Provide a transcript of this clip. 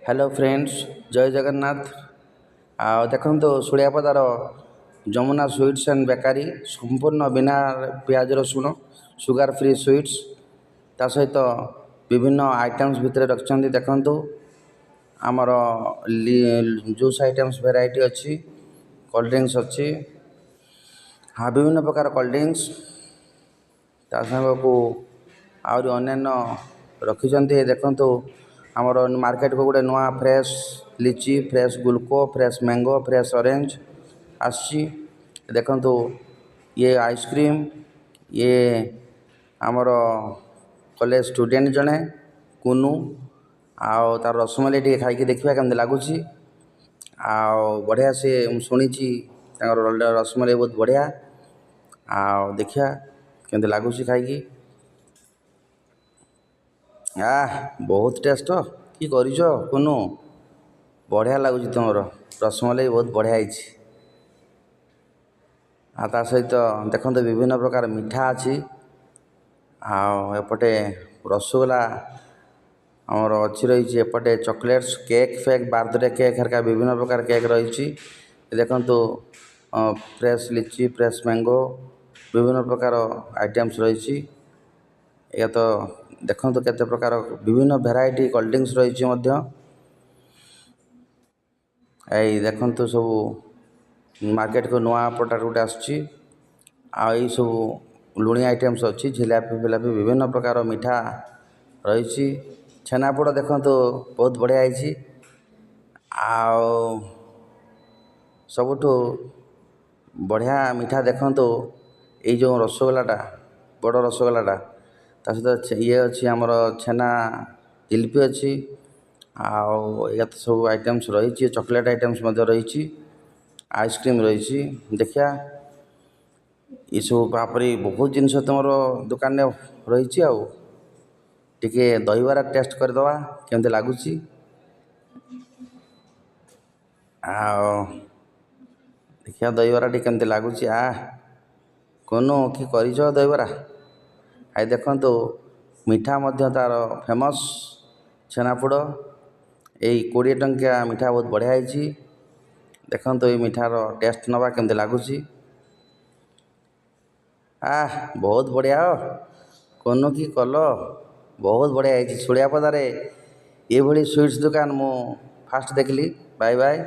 Hello friends, जय जगन्नाथ। देखो सुड़ियापदार Jamuna sweets and बेकारी संपूर्ण बिना पियाज रसुण सुगार फ्री स्वीट्स ता सहित विभिन्न आइटम्स भितर रखिंट। देखु आमर जूस आइटम्स भेराइटी अच्छी, कोल्ड ड्रिंक्स अच्छी, हाँ विभिन्न प्रकार कोल्ड ड्रिंक्स ता संग को आहरी अन्य रखिंट। देखु आमर मार्केट को गोटे नुआ फ्रेश लिची, fresh Gluco, fresh mango, fresh orange आसी। देखु ये आइसक्रीम, ये आमर कॉलेज स्टूडेंट जड़े कुनू आउ तार रसमलाई टे खाई देखा केमती लगुच। बढ़िया से शुणी रसमलाई बहुत बढ़िया। देखिया केमती लगुच खाई। बहुत टेस्ट कि कर कुनू बढ़िया लगुच। तुम रसमलाई बहुत बढ़िया है। ता सहित देखो विभिन्न प्रकार मिठा अच्छी। एपटे रसगोला आमर अच्छी रही। एपटे चॉकलेट्स केक फेक बर्थडे केक हरका विभिन्न प्रकार केक रही। देखु फ्रेश लिची, फ्रेश मैंगो विभिन्न प्रकार आइटम्स रही। या तो देखो केते प्रकार विभिन्न भेराइटी कोल्ड ड्रिंक्स रही। देखु सब मार्केट को नुआ प्रोडक्ट गोटे आसुची। सब लुणी आइटम्स अच्छी, झिलापी फिलापी विभिन्न प्रकार मिठा रही। छेनापोड़ देखु बहुत बढ़िया है। सबुठ बढ़िया मिठा देखु ये जो रसगोलाटा बड़ रसगोलाटा ता सहित ये अच्छी आमर छेना जिलपी अच्छी। या तो सब आइटम्स रही। चॉकलेट आइटम्स रही, आइसक्रीम रही। देखिया ये सब बापरी बहुत जिनस तुम दुकान रही। टिके दहीबरा टेस्ट करदे केमती लगुच। देखिया दहीबरा टी केमती लगुच। कौन कि कर दहीबरा आई देखु मिठा तार फेमस छेनापोड़। यही 20 टंकिया मिठा बहुत बढ़िया है। देखु ये मिठार टेस्ट नवा केमती लगुच। बहुत बढ़िया कौन कि कल बहुत बढ़िया है। सुड़ियापदार ये स्वीट्स दुकान मु फास्ट देखली। Bye bye.